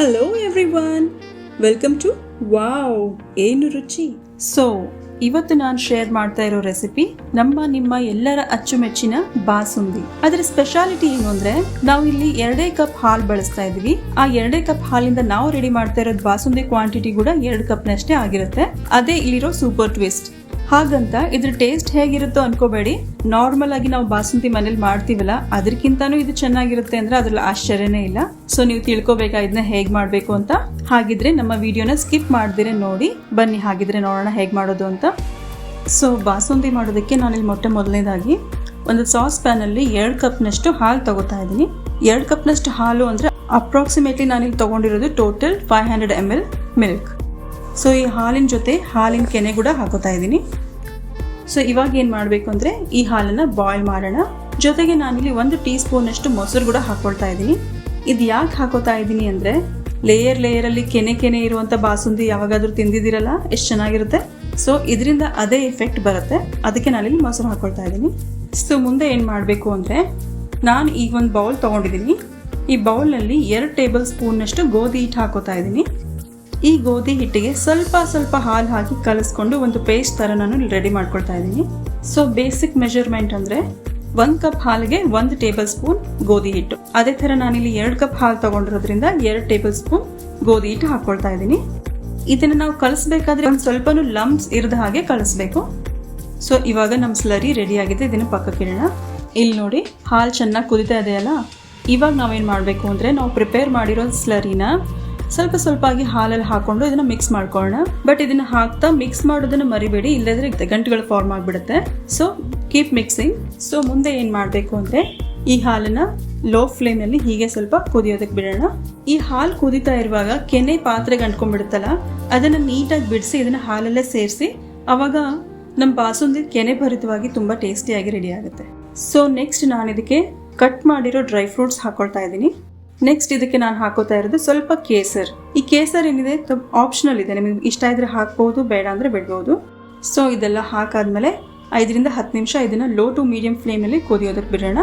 Hello everyone, welcome to wow Enu Ruchi. So ಇವತ್ತು ನಾನು share ಮಾಡ್ತಾ ಇರೋ ರೆಸಿಪಿ ನಿಮ್ಮ ಎಲ್ಲರ ಅಚ್ಚುಮೆಚ್ಚಿನ ಬಾಸುಂದಿ. ಅದರ ಸ್ಪೆಷಾಲಿಟಿ ಏನು ಅಂದ್ರೆ, ನಾವು ಇಲ್ಲಿ 2 ಕಪ್ ಹಾಲು ಬಳಸ್ತಾ ಇದೀವಿ. ಆ 2 ಕಪ್ ಹಾಲಿಂದ ನಾವು ರೆಡಿ ಮಾಡ್ತಾ ಇರೋದು ಬಾಸುಂದಿ ಕ್ವಾಂಟಿಟಿ ಕೂಡ 2 ಕಪ್ ನಷ್ಟೇ ಆಗಿರುತ್ತೆ. ಅದೇ ಇಲ್ಲಿರೋ ಸೂಪರ್ ಟ್ವಿಸ್ಟ್. ಹಾಗಂತ ಇದ್ರ ಟೇಸ್ಟ್ ಹೇಗಿರುತ್ತೋ ಅನ್ಕೋಬೇಡಿ. ನಾರ್ಮಲ್ ಆಗಿ ನಾವು ಬಾಸುಂದಿ ಮನೇಲಿ ಮಾಡ್ತೀವಲ್ಲ, ಅದಕ್ಕಿಂತಾನು ಇದು ಚೆನ್ನಾಗಿರುತ್ತೆ ಅಂದ್ರೆ ಅದ್ರಲ್ಲಿ ಆಶ್ಚರ್ಯನೇ ಇಲ್ಲ. ಸೊ ನೀವು ತಿಳ್ಕೊಬೇಕಾ ಹೇಗ್ ಮಾಡ್ಬೇಕು ಅಂತ. ಹಾಗಿದ್ರೆ ನಮ್ಮ ವಿಡಿಯೋನ ಸ್ಕಿಪ್ ಮಾಡ್ದಿರೆ ನೋಡಿ ಬನ್ನಿ. ಹಾಗಿದ್ರೆ ನೋಡೋಣ ಹೇಗ್ ಮಾಡೋದು ಅಂತ. ಸೊ ಬಾಸುಂದಿ ಮಾಡೋದಕ್ಕೆ ನಾನಿಲ್ಲಿ ಮೊದಲನೇದಾಗಿ ಒಂದು ಸಾಸ್ ಪ್ಯಾನ್ ಅಲ್ಲಿ 2 ಕಪ್ ನಷ್ಟು ಹಾಲು ತಗೋತಾ ಇದ್ದೀನಿ. 2 ಕಪ್ ನಷ್ಟು ಹಾಲು ಅಂದ್ರೆ ಅಪ್ರಾಕ್ಸಿಮೇಟ್ಲಿ ನಾನಿಲ್ಲಿ ತಗೊಂಡಿರೋದು ಟೋಟಲ್ 500 ml ಮಿಲ್ಕ್. ಸೊ ಈ ಹಾಲಿನ ಜೊತೆ ಹಾಲಿನ ಕೆನೆ ಕೂಡ ಹಾಕೋತಾ ಇದ್ದೀನಿ. ಸೊ ಇವಾಗ ಏನ್ ಮಾಡ್ಬೇಕು ಅಂದ್ರೆ ಈ ಹಾಲನ್ನ ಬಾಯ್ಲ್ ಮಾಡೋಣ. ಜೊತೆಗೆ ನಾನಿಲ್ಲಿ 1 ಟೀ ಸ್ಪೂನ್ ಅಷ್ಟು ಮೊಸರು ಕೂಡ ಹಾಕೊಳ್ತಾ ಇದ್ದೀನಿ. ಇದು ಯಾಕೆ ಹಾಕೋತಾ ಇದ್ದೀನಿ ಅಂದ್ರೆ, ಲೇಯರ್ ಅಲ್ಲಿ ಕೆನೆ ಇರುವಂತ ಬಾಸುಂದಿ ಯಾವಾಗಾದ್ರೂ ತಿಂದಿದ್ದೀರಲ್ಲ, ಎಷ್ಟು ಚೆನ್ನಾಗಿರುತ್ತೆ. ಸೊ ಇದರಿಂದ ಅದೇ ಎಫೆಕ್ಟ್ ಬರುತ್ತೆ, ಅದಕ್ಕೆ ನಾನಿಲ್ಲಿ ಮೊಸರು ಹಾಕೊಳ್ತಾ ಇದ್ದೀನಿ. ಸೊ ಮುಂದೆ ಏನ್ ಮಾಡ್ಬೇಕು ಅಂದ್ರೆ, ನಾನು ಈಗ ಒಂದು ಬೌಲ್ ತಗೊಂಡಿದ್ದೀನಿ. ಈ ಬೌಲ್ ನಲ್ಲಿ 2 ಟೇಬಲ್ ಸ್ಪೂನ್ ಅಷ್ಟು ಗೋಧಿ ಹಿಟ್ಟು ಹಾಕೋತಾ ಇದ್ದೀನಿ. ಈ ಗೋಧಿ ಹಿಟ್ಟಿಗೆ ಸ್ವಲ್ಪ ಹಾಲು ಹಾಕಿ ಕಲಿಸ್ಕೊಂಡು ಒಂದು ಪೇಸ್ಟ್ ತರ ನಾನು ರೆಡಿ ಮಾಡ್ಕೊಳ್ತಾ ಇದ್ದೀನಿ. ಸೊ ಬೇಸಿಕ್ ಮೆಜರ್ಮೆಂಟ್ ಅಂದ್ರೆ 1 ಕಪ್ ಹಾಲಿಗೆ 1 ಟೇಬಲ್ ಸ್ಪೂನ್ ಗೋಧಿ ಹಿಟ್ಟು. ಅದೇ ತರ ನಾನಿಲ್ಲಿ 2 ಕಪ್ ಹಾಲು ತಗೊಂಡಿರೋದ್ರಿಂದ 2 ಟೇಬಲ್ ಸ್ಪೂನ್ ಗೋಧಿ ಹಿಟ್ಟು ಹಾಕೊಳ್ತಾ ಇದ್ದೀನಿ. ಇದನ್ನ ನಾವು ಕಲಿಸ್ಬೇಕಾದ್ರೆ ಒಂದು ಸ್ವಲ್ಪನೂ ಲಂಪ್ಸ್ ಇರದ ಹಾಗೆ ಕಲಿಸ್ಬೇಕು. ಸೊ ಇವಾಗ ನಮ್ಮ ಸ್ಲರಿ ರೆಡಿ ಆಗಿದೆ. ಇದನ್ನ ಪಕ್ಕಕ್ಕಿಡೋಣ. ಇಲ್ಲಿ ನೋಡಿ, ಹಾಲು ಚೆನ್ನಾಗಿ ಕುದಿತಾ ಇದೆಯಲ್ಲ. ಇವಾಗ ನಾವೇನ್ ಮಾಡ್ಬೇಕು ಅಂದ್ರೆ, ನಾವು ಪ್ರಿಪೇರ್ ಮಾಡಿರೋ ಸ್ಲರಿನ ಸ್ವಲ್ಪ ಆಗಿ ಹಾಲಲ್ಲಿ ಹಾಕೊಂಡು ಇದನ್ನ ಮಿಕ್ಸ್ ಮಾಡ್ಕೊಳ್ಳೋಣ. ಬಟ್ ಇದನ್ನ ಹಾಕ್ತಾ ಮಿಕ್ಸ್ ಮಾಡೋದನ್ನ ಮರಿಬೇಡಿ, ಇಲ್ಲದ್ರೆ ಗಂಟುಗಳು ಫಾರ್ಮ್ ಆಗ್ಬಿಡುತ್ತೆ. So keep mixing. ಸೊ ಮುಂದೆ ಏನ್ ಮಾಡ್ಬೇಕು ಅಂದ್ರೆ, ಈ ಹಾಲನ್ನ ಲೋ ಫ್ಲೇಮ್ ನಲ್ಲಿ ಹೀಗೆ ಸ್ವಲ್ಪ ಕುದಿಯೋದಕ್ಕೆ ಬಿಡೋಣ. ಈ ಹಾಲು ಕುದಿತಾ ಇರುವಾಗ ಕೆನೆ ಪಾತ್ರೆಗೆ ಅಂಟ್ಕೊಂಡ್ಬಿಡುತ್ತಲ್ಲ, ಅದನ್ನ ನೀಟಾಗಿ ಬಿಡಿಸಿ ಇದನ್ನ ಹಾಲಲ್ಲೇ ಸೇರಿಸಿ, ಅವಾಗ ನಮ್ಮ ಬಾಸುಂದಿ ಕೆನೆ ಭರಿತವಾಗಿ ತುಂಬಾ ಟೇಸ್ಟಿಯಾಗಿ ರೆಡಿ ಆಗುತ್ತೆ. ಸೊ ನೆಕ್ಸ್ಟ್ ನಾನು ಇದಕ್ಕೆ ಕಟ್ ಮಾಡಿರೋ ಡ್ರೈ ಫ್ರೂಟ್ಸ್ ಹಾಕೊಳ್ತಾ ಇದ್ದೀನಿ. ನೆಕ್ಸ್ಟ್ ಇದಕ್ಕೆ ನಾನು ಹಾಕೋತಾ ಇರೋದು ಸ್ವಲ್ಪ ಕೇಸರ್. ಈ ಕೇಸರ್ ಏನಿದೆ ಆಪ್ಷನಲ್ ಇದೆ, ನಿಮಗೆ ಇಷ್ಟ ಇದ್ರೆ ಹಾಕ್ಬಹುದು, ಬೇಡ ಅಂದ್ರೆ ಬಿಡ್ಬಹುದು. ಸೊ ಇದೆಲ್ಲ ಹಾಕಾದ್ಮೇಲೆ 5 ರಿಂದ 10 ನಿಮಿಷ ಇದನ್ನ ಲೋ ಟು ಮೀಡಿಯಂ ಫ್ಲೇಮ್ ಅಲ್ಲಿ ಕುದಿಯೋದಕ್ಕೆ ಬಿಡೋಣ.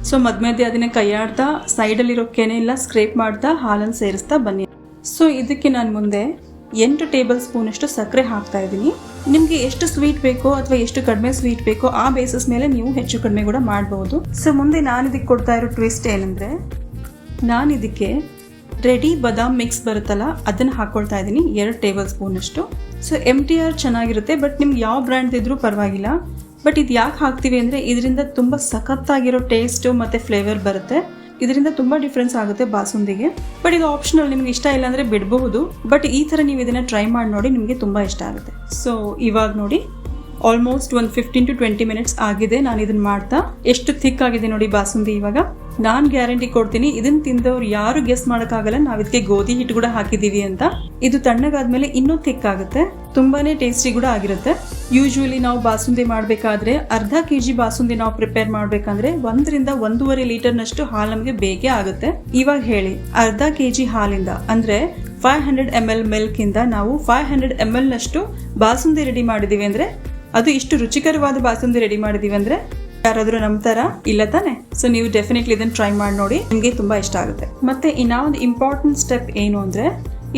ಸೊ ಮಧ್ಯ ಅದನ್ನ ಕೈಯಾಡ್ತಾ ಸೈಡಲ್ಲಿರೋ ಕೆನೆ ಎಲ್ಲ ಸ್ಕ್ರೇಪ್ ಮಾಡ್ತಾ ಹಾಲನ್ನು ಸೇರಿಸ್ತಾ ಬನ್ನಿ. ಸೊ ಇದಕ್ಕೆ ನಾನು ಮುಂದೆ 8 ಟೇಬಲ್ ಸ್ಪೂನ್ ಅಷ್ಟು ಸಕ್ಕರೆ ಹಾಕ್ತಾ ಇದ್ದೀನಿ. ನಿಮ್ಗೆ ಎಷ್ಟು ಸ್ವೀಟ್ ಬೇಕೋ ಅಥವಾ ಎಷ್ಟು ಕಡಿಮೆ ಸ್ವೀಟ್ ಬೇಕೋ ಆ ಬೇಸಿಸ್ ಮೇಲೆ ನೀವು ಹೆಚ್ಚು ಕಡಿಮೆ ಕೂಡ ಮಾಡಬಹುದು. ಸೊ ಮುಂದೆ ನಾನು ಇದಕ್ಕೆ ಕೊಡ್ತಾ ಇರೋ ಟ್ವಿಸ್ಟ್ ಏನಂದ್ರೆ, ನಾನು ಇದಕ್ಕೆ ರೆಡಿ ಬಾದಾಮ್ ಮಿಕ್ಸ್ ಬರುತ್ತಲ್ಲ, ಅದನ್ನ ಹಾಕೊಳ್ತಾ ಇದ್ದೀನಿ 2 ಟೇಬಲ್ ಸ್ಪೂನ್ ಅಷ್ಟು. ಸೊ MTR ಚೆನ್ನಾಗಿರುತ್ತೆ, ಬಟ್ ನಿಮ್ಗೆ ಯಾವ ಬ್ರ್ಯಾಂಡ್ ಇದ್ರೂ ಪರವಾಗಿಲ್ಲ. ಬಟ್ ಇದು ಯಾಕೆ ಹಾಕ್ತೀವಿ ಅಂದ್ರೆ, ಇದರಿಂದ ತುಂಬಾ ಸಖತ್ತಾಗಿರೋ ಟೇಸ್ಟ್ ಮತ್ತೆ ಫ್ಲೇವರ್ ಬರುತ್ತೆ. ಇದರಿಂದ ತುಂಬಾ ಡಿಫ್ರೆನ್ಸ್ ಆಗುತ್ತೆ ಬಾಸುಂದಿಗೆ. ಬಟ್ ಇದು ಆಪ್ಷನಲ್, ನಿಮ್ಗೆ ಇಷ್ಟ ಇಲ್ಲ ಅಂದ್ರೆ ಬಿಡಬಹುದು. ಬಟ್ ಈ ತರ ನೀವು ಇದನ್ನ ಟ್ರೈ ಮಾಡಿ ನೋಡಿ, ನಿಮ್ಗೆ ತುಂಬಾ ಇಷ್ಟ ಆಗುತ್ತೆ. ಸೊ ಇವಾಗ ನೋಡಿ, ಆಲ್ಮೋಸ್ಟ್ ಒಂದು 15 to 20 ಮಿನಿಟ್ಸ್ ಆಗಿದೆ ನಾನು ಇದನ್ನ ಮಾಡ್ತಾ. ಎಷ್ಟು ಥಿಕ್ ಆಗಿದೆ ನೋಡಿ ಬಾಸುಂದಿ. ಇವಾಗ ನಾನ್ ಗ್ಯಾರಂಟಿ ಕೊಡ್ತೀನಿ, ಇದನ್ನ ತಿಂದವ್ರು ಯಾರು ಗೆಸ್ ಮಾಡಕ್ಕಾಗಲ್ಲ ನಾವು ಇದಕ್ಕೆ ಗೋಧಿ ಹಿಟ್ಟು ಕೂಡ ಹಾಕಿದೀವಿ ಅಂತ. ಇದು ತಣ್ಣಗಾದ್ಮೇಲೆ ಇನ್ನೂ ಥಿಕ್ ಆಗುತ್ತೆ, ತುಂಬಾನೇ ಟೇಸ್ಟಿ ಕೂಡ ಆಗಿರುತ್ತೆ. ಯೂಶುವಲಿ ನಾವು ಬಾಸುಂದಿ ಮಾಡ್ಬೇಕಾದ್ರೆ ಅರ್ಧ ಕೆಜಿ ಬಾಸುಂದಿ ನಾವು ಪ್ರಿಪೇರ್ ಮಾಡ್ಬೇಕಂದ್ರೆ 1 ರಿಂದ 1.5 ಲೀಟರ್ ನಷ್ಟು ಹಾಲು ನಮಗೆ ಬೇಕೇ ಆಗುತ್ತೆ. ಇವಾಗ ಹೇಳಿ, ಅರ್ಧ ಕೆಜಿ ಹಾಲಿಂದ ಅಂದ್ರೆ 500 ml ಮಿಲ್ಕ್ ಇಂದ ನಾವು 500 ml ನಷ್ಟು ಬಾಸುಂದಿ ರೆಡಿ ಮಾಡಿದೀವಿ ಅಂದ್ರೆ, ಅದು ಇಷ್ಟು ರುಚಿಕರವಾದ ಬಾಸುಂದಿ ರೆಡಿ ಮಾಡಿದೀವಿ ಅಂದ್ರೆ ಯಾರಾದ್ರೂ ನಂಬ್ತಾರಾ? ಇಲ್ಲ ತಾನೆ? ಸೊ ನೀವು ಡೆಫಿನೆಟ್ಲಿ ಇದನ್ನ ಟ್ರೈ ಮಾಡಿ ನೋಡಿ, ನಿಮ್ಗೆ ತುಂಬಾ ಇಷ್ಟ ಆಗುತ್ತೆ. ಮತ್ತೆ ಇನ್ನೊಂದು ಇಂಪಾರ್ಟೆಂಟ್ ಸ್ಟೆಪ್ ಏನು ಅಂದ್ರೆ,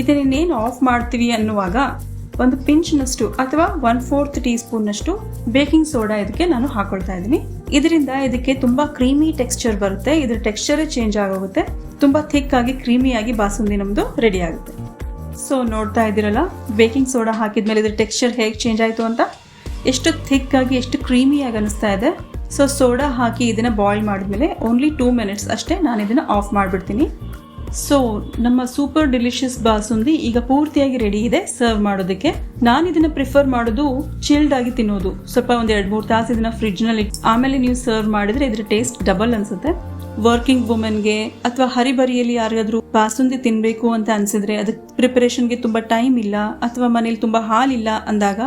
ಇದನ್ನೇನು ಆಫ್ ಮಾಡ್ತೀವಿ ಅನ್ನುವಾಗ ಒಂದು ಪಿಂಚ್ ನಷ್ಟು ಅಥವಾ 1/4 ಟೀ ಸ್ಪೂನ್ ನಷ್ಟು ಬೇಕಿಂಗ್ ಸೋಡಾ ಇದಕ್ಕೆ ನಾನು ಹಾಕೊಳ್ತಾ ಇದ್ದೀನಿ. ಇದರಿಂದ ಇದಕ್ಕೆ ತುಂಬಾ ಕ್ರೀಮಿ ಟೆಕ್ಸ್ಚರ್ ಬರುತ್ತೆ. ಇದ್ರ ಟೆಕ್ಸ್ಚರೇ ಚೇಂಜ್ ಆಗೋಗುತ್ತೆ. ತುಂಬಾ ಥಿಕ್ ಆಗಿ ಕ್ರೀಮಿಯಾಗಿ ಬಾಸುಂದಿ ನಮ್ದು ರೆಡಿ ಆಗುತ್ತೆ. ಸೊ ನೋಡ್ತಾ ಇದ್ದೀರಲ್ಲ, ಬೇಕಿಂಗ್ ಸೋಡಾ ಹಾಕಿದ್ಮೇಲೆ ಇದ್ರ ಟೆಕ್ಸ್ಚರ್ ಹೇಗೆ ಚೇಂಜ್ ಆಯ್ತು ಅಂತ. ಎಷ್ಟು ಥಿಕ್ ಆಗಿ ಎಷ್ಟು ಕ್ರೀಮಿಯಾಗಿ ಅನಿಸ್ತಾ ಇದೆ. ಸೊ ಸೋಡಾ ಹಾಕಿ ಇದನ್ನ ಬಾಯ್ಲ್ ಮಾಡಿದ್ಮೇಲೆ ಓನ್ಲಿ 2 ಮಿನಿಟ್ಸ್ ಅಷ್ಟೇ ನಾನು ಇದನ್ನ ಆಫ್ ಮಾಡಿಬಿಡ್ತೀನಿ. ಸೊ ನಮ್ಮ ಸೂಪರ್ ಡಿಲಿಷಿಯಸ್ ಬಾಸುಂದಿ ಈಗ ಪೂರ್ತಿಯಾಗಿ ರೆಡಿ ಇದೆ ಸರ್ವ್ ಮಾಡೋದಕ್ಕೆ. ನಾನು ಇದನ್ನ ಪ್ರಿಫರ್ ಮಾಡೋದು ಚಿಲ್ಡ್ ಆಗಿ ತಿನ್ನೋದು. ಸ್ವಲ್ಪ ಒಂದ್ 2-3 ತಾಸು ಇದನ್ನ ಫ್ರಿಡ್ಜ್ ನಲ್ಲಿ ಆಮೇಲೆ ನೀವು ಸರ್ವ್ ಮಾಡಿದ್ರೆ ಇದ್ರ ಟೇಸ್ಟ್ ಡಬಲ್ ಅನ್ಸುತ್ತೆ. ವರ್ಕಿಂಗ್ ವುಮೆನ್ಗೆ ಅಥವಾ ಹರಿಬರಿಯಲ್ಲಿ ಯಾರಿಗಾದ್ರೂ ಬಾಸುಂದಿ ತಿನ್ಬೇಕು ಅಂತ ಅನ್ಸಿದ್ರೆ, ಅದಕ್ಕೆ ಪ್ರಿಪರೇಷನ್ಗೆ ತುಂಬಾ ಟೈಮ್ ಇಲ್ಲ ಅಥವಾ ಮನೇಲಿ ತುಂಬಾ ಹಾಲಿಲ್ಲ ಅಂದಾಗ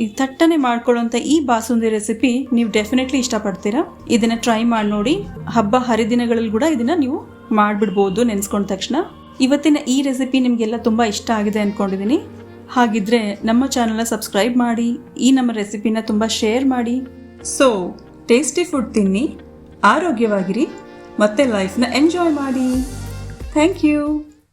ಈ ತಟ್ಟನೆ ಮಾಡ್ಕೊಳ್ಳೋಂಥ ಈ ಬಾಸುಂದಿ ರೆಸಿಪಿ ನೀವು ಡೆಫಿನೆಟ್ಲಿ ಇಷ್ಟಪಡ್ತೀರಾ. ಇದನ್ನ ಟ್ರೈ ಮಾಡಿ ನೋಡಿ. ಹಬ್ಬ ಹರಿದಿನಗಳಲ್ಲಿ ಕೂಡ ಇದನ್ನ ನೀವು ಮಾಡ್ಬಿಡ್ಬೋದು ನೆನ್ಸ್ಕೊಂಡ ತಕ್ಷಣ. ಇವತ್ತಿನ ಈ ರೆಸಿಪಿ ನಿಮ್ಗೆಲ್ಲ ತುಂಬಾ ಇಷ್ಟ ಆಗಿದೆ ಅನ್ಕೊಂಡಿದೀನಿ. ಹಾಗಿದ್ರೆ ನಮ್ಮ ಚಾನಲ್ನ ಸಬ್ಸ್ಕ್ರೈಬ್ ಮಾಡಿ, ಈ ನಮ್ಮ ರೆಸಿಪಿನ ತುಂಬಾ ಶೇರ್ ಮಾಡಿ. ಸೊ ಟೇಸ್ಟಿ ಫುಡ್ ತಿನ್ನಿ, ಆರೋಗ್ಯವಾಗಿರಿ, ಮತ್ತೆ ಲೈಫ್ನ ಎಂಜಾಯ್ ಮಾಡಿ. Thank you.